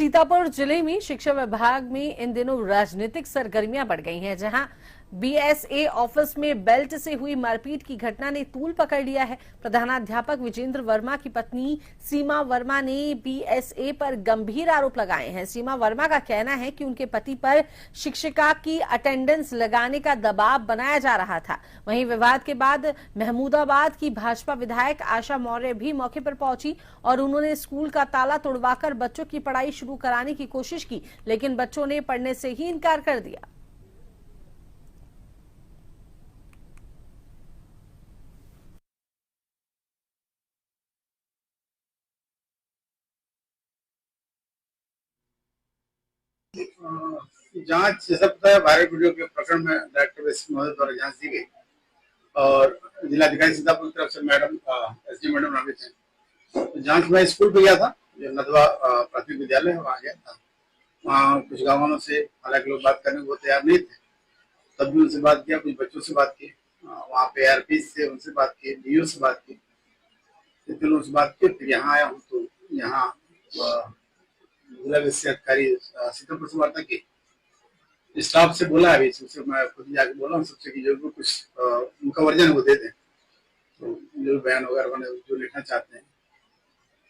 सीतापुर जिले में शिक्षा विभाग में इन दिनों राजनीतिक सरगर्मियां बढ़ गई हैं, जहां बीएसए ऑफिस में बेल्ट से हुई मारपीट की घटना ने तूल पकड़ लिया है। प्रधानाध्यापक विजेंद्र वर्मा की पत्नी सीमा वर्मा ने बीएसए पर गंभीर आरोप लगाए हैं। सीमा वर्मा का कहना है कि उनके पति पर शिक्षिका की अटेंडेंस लगाने का दबाव बनाया जा रहा था। वहीं विवाद के बाद महमूदाबाद की भाजपा विधायक आशा मौर्य भी मौके पर पहुंची और उन्होंने स्कूल का ताला तोड़वाकर बच्चों की पढ़ाई शुरू कराने की कोशिश की, लेकिन बच्चों ने पढ़ने से ही इनकार कर दिया। जांच जैसा पता है, वायरल वीडियो के प्रकरण में डायरेक्टर एसपी महोदय द्वारा जांच दी गई और जिलाधिकारी सीतापुर की तरफ से मैडम एसडी मैडम नामित है। तो जांच में स्कूल पे गया था, जो नदवा प्राथमिक विद्यालय है, वहाँ गया था। वहाँ कुछ गाँव वालों से हालांकि लोग बात करने को तैयार नहीं थे, तब भी उनसे बात किया, कुछ बच्चों से बात की, वहाँ पे ARP से उनसे बात की, DO से बात की, इतने लोगों से बात की। फिर यहाँ आया हूँ तो यहाँ जिला विषय अधिकारी सीतापुर से वार्ता की, स्टाफ से बोला है, सबसे मैं खुद जाके बोला हूँ सबसे कि जो भी कुछ उनका वर्जन वो दे दें, तो जो बयान वगैरह जो लिखना चाहते हैं,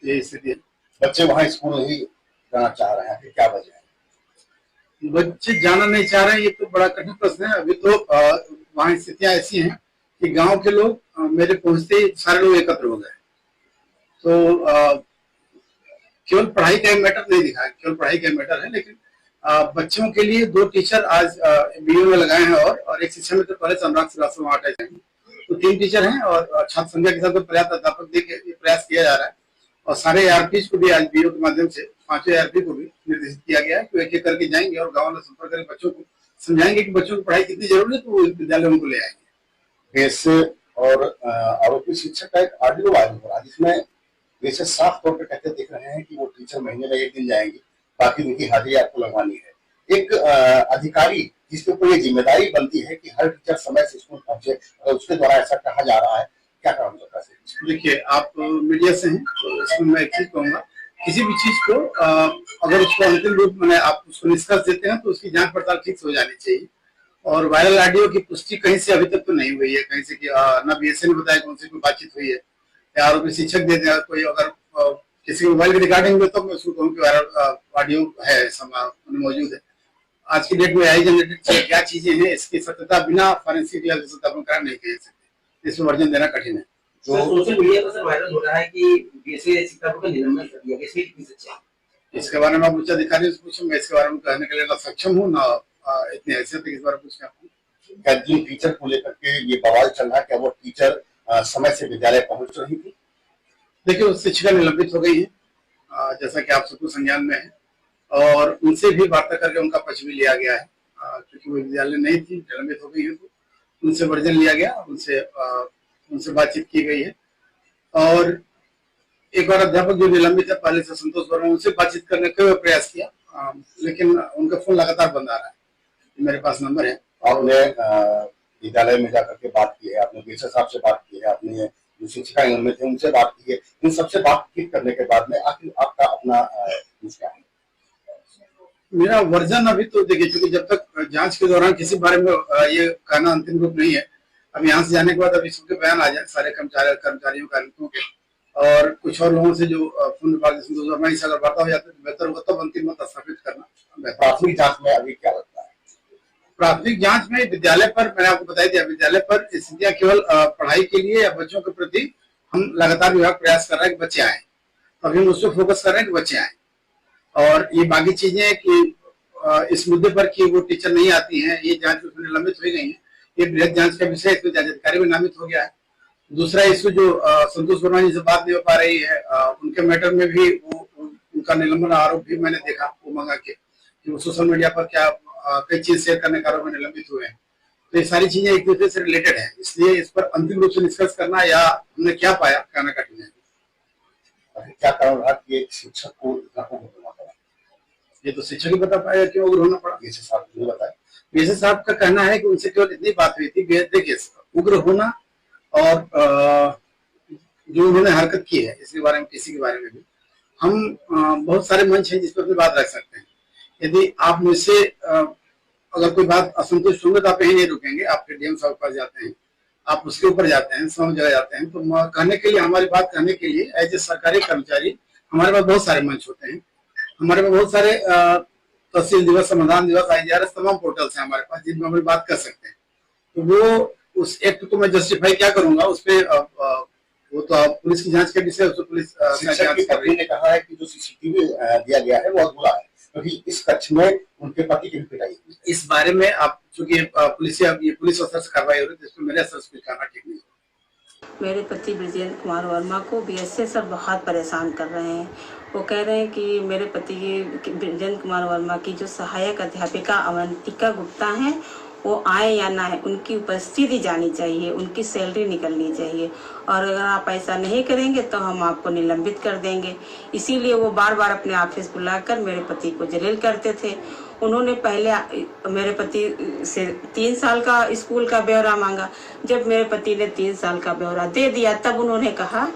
ये स्थिति है। बच्चे वहाँ स्कूल नहीं जाना चाह रहे हैं, क्या वजह है? बच्चे जाना नहीं चाह रहे हैं, ये तो बड़ा कठिन प्रश्न है। अभी तो वहाँ स्थितियां ऐसी हैं कि गांव के लोग मेरे पहुंचते ही सारे लोग एकत्र हो गए। तो केवल पढ़ाई का मैटर नहीं दिखा, केवल पढ़ाई का मैटर है, लेकिन बच्चों के लिए 2 टीचर आज बीओ में लगाए हैं और एक शिक्षा मित्र पहले अनुराग श्रीवास्तव वहाँ हटाए जाएंगे। तो 3 टीचर हैं और छात्र संख्या के साथ पर्याप्त अध्यापक दे के प्रयास किया जा रहा है। और सारे ARPs को भी आज बीओ के माध्यम से 5 ARP को भी निर्देशित किया गया है कि एक एक करके जाएंगे और गाँव में संपर्क करके बच्चों को समझाएंगे कि बच्चों की पढ़ाई कितनी जरूरी है, तो वो विद्यालय उनको ले आएंगे। वैसे और आरोपी शिक्षक का एक ऑडियो वायरल हो रहा है, जिसमें वैसे साफ तौर पर कहते दिख रहे हैं कि वो टीचर महीने में 1 दिन जाएंगे, बाकी उनकी हाजिरी आपको लगवानी है। एक अधिकारी जिसके ऊपर ये जिम्मेदारी बनती है कि हर टीचर समय से स्कूल पहुंचे, अगर उसके द्वारा ऐसा कहा जा रहा है, क्या काम करता है? देखिए, आप मीडिया से हैं तो इसमें मैं एक चीज कहूंगा, किसी भी चीज को अगर उसको अंतिम रूप में आप उसको निष्कर्ष देते हैं तो उसकी जांच पड़ताल ठीक से हो जानी चाहिए। और वायरल ऑडियो की पुष्टि कहीं से अभी तक तो नहीं हुई है, कहीं से कि न BSA ने बताया कि उनसे कोई बातचीत हुई है या आरोपी शिक्षक दे दें। कोई अगर किसी मोबाइल की रिकॉर्डिंग में तो मैं उसको कहूँ कि वायरल ऑडियो है, मौजूद है। आज की डेट में AI जनरेटेड क्या चीजें हैं, इसकी सत्यता बिना फॉरेंसिक लैब से सत्यापन करा नहीं कह सकते, इसमें वर्जन देना कठिन है। तो सोशल मीडिया पर वायरल हो रहा है कि BSA सीतापुर का निलंबन कर दिया, इसमें कितनी सच्चाई है? इसके बारे में आप उच्च अधिकारी से पूछो, मैं इसके बारे में कहने के लिए ना सक्षम हूँ, ना इतनी हैसियत इस बारे में पूछना। क्या जिन टीचर को लेकर के ये बवाल चल रहा है, क्या वो टीचर समय से विद्यालय पहुंच रही थी? देखिए, उस शिक्षिका निलंबित हो गई है, जैसा कि आप सबको संज्ञान में है, और उनसे भी वार्ता करके उनका पक्ष भी लिया गया है, क्योंकि वो विद्यालय नहीं थी, निलंबित हो गई है, तो उनसे वर्जन लिया गया, उनसे बातचीत की गई है। और एक बार अध्यापक जो निलंबित है पहले से, संतोष वर्मा, उनसे बातचीत करने का प्रयास किया, लेकिन उनका फोन लगातार बंद आ रहा है। मेरे पास नंबर है। आपने विद्यालय में जाकर के बात की है, आपने BSA साहब से बात की है, आपने जो शिक्षिका निलंबित है उनसे बात की है, इन सबसे बातचीत करने के बाद में आखिर आपका अपना क्या है? मेरा वर्जन अभी तो देखिए, क्योंकि जब तक जांच के दौरान किसी बारे में ये कहना अंतिम रूप नहीं है। अब यहाँ से जाने के बाद अभी सबके बयान आ जाए, सारे कर्मचारियों कार्मिकों के, और कुछ और लोगों से जो फोन विभाग से अगर वार्ता हो जाती है तो बेहतर होगा, तब अंतिम मत स्थापित करना। प्राथमिक जांच में अभी क्या लगता है? प्राथमिक जांच में विद्यालय पर, मैंने आपको बता दिया, विद्यालय पर स्थितियां केवल पढ़ाई के लिए या बच्चों के प्रति हम लगातार विभाग प्रयास कर रहे हैं कि बच्चे आए, तो अभी हम उस पर फोकस कर रहे हैं कि बच्चे आए। और ये बाकी चीजें हैं कि इस मुद्दे पर कि वो टीचर नहीं आती हैं, ये जांच उसमें निलंबित हो गई है, ये बृहद जांच का विषय, इसमें जांच अधिकारी भी नामित हो गया है। दूसरा इशू जो संतोष वर्मा जी से बात नहीं हो पा रही है, उनके मैटर में भी वो उनका निलंबन आरोप भी मैंने देखा, वो मंगा के कि वो सोशल मीडिया पर क्या कई चीज शेयर करने के आरोप में निलंबित हुए हैं। तो ये सारी चीजें एक दूसरे से रिलेटेड है, इसलिए इस पर अंतिम रूप से निष्कर्ष करना या हमने क्या पाया कहना कठिन है। क्या कारण रहा कि एक शिक्षक को इतना उग्र पड़ा? ये तो शिक्षक ही बता पाएगा क्यों उग्र होना पड़ा। BSA साहब ने बताया, BSA साहब का कहना है कि उनसे केवल इतनी बात हुई थी। देखिए, उग्र होना और जो उन्होंने हरकत की है इसके बारे में, किसी के बारे में भी हम बहुत सारे मंच हैं जिस पर अपनी बात रख सकते हैं। यदि आप मुझसे अगर कोई बात असंतुष्ट होंगे तो आप यही नहीं रुकेंगे, आप फिर डीएम साहब के पास जाते हैं, आप उसके ऊपर जाते हैं, सब जगह जाते हैं। तो कहने के लिए, हमारी बात कहने के लिए एज ए सरकारी कर्मचारी हमारे पास बहुत सारे मंच होते हैं। हमारे पास बहुत सारे तहसील दिवस, समाधान दिवस, IGRS तमाम पोर्टल्स हैं हमारे पास जिनमें हम बात कर सकते हैं। तो वो उस एक्ट को मैं जस्टिफाई क्या करूंगा, उस पर वो तो पुलिस की जांच का विषय है, उसको पुलिस शिक्षक की पत्नी ने कहा है कि जो सीसीटीवी दिया गया है बहुत बुरा है, क्योंकि इस कक्ष में उनके पति की पिटाई हुई। इस बारे में आप चूंकि पुलिस स्तर से कार्रवाई हो रही है, जिसमें मेरे स्तर से कुछ कहना ठीक नहीं है। मेरे पति बृजेंद्र कुमार वर्मा को BSA सर बहुत परेशान कर रहे हैं। वो कह रहे हैं कि मेरे पति बृजेंद्र कुमार वर्मा की जो सहायक अध्यापिका अवंतिका गुप्ता हैं, वो आए या ना आए, उनकी उपस्थिति जानी चाहिए, उनकी सैलरी निकलनी चाहिए, और अगर आप ऐसा नहीं करेंगे तो हम आपको निलंबित कर देंगे। इसीलिए वो बार बार अपने ऑफिस बुलाकर मेरे पति को जलील करते थे। उन्होंने पहले मेरे पति से 3 साल का स्कूल का ब्यौरा मांगा। जब मेरे पति ने 3 साल का ब्यौरा दे दिया, तब उन्होंने कहा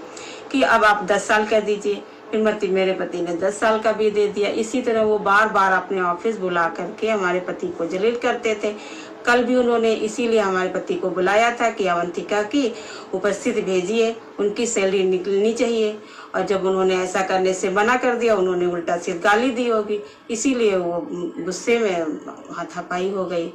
कि अब आप 10 साल का दीजिए। फिर मेरे पति ने 10 साल का भी दे दिया। इसी तरह वो बार बार अपने ऑफिस बुला करके हमारे पति को जलील करते थे। कल भी उन्होंने इसीलिए हमारे पति को बुलाया था कि अवंतिका की उपस्थिति भेजिए, उनकी सैलरी निकलनी चाहिए। और जब उन्होंने ऐसा करने से मना कर दिया, उन्होंने उल्टा सिर्फ गाली दी होगी, इसीलिए वो गुस्से में हाथापाई हो गई।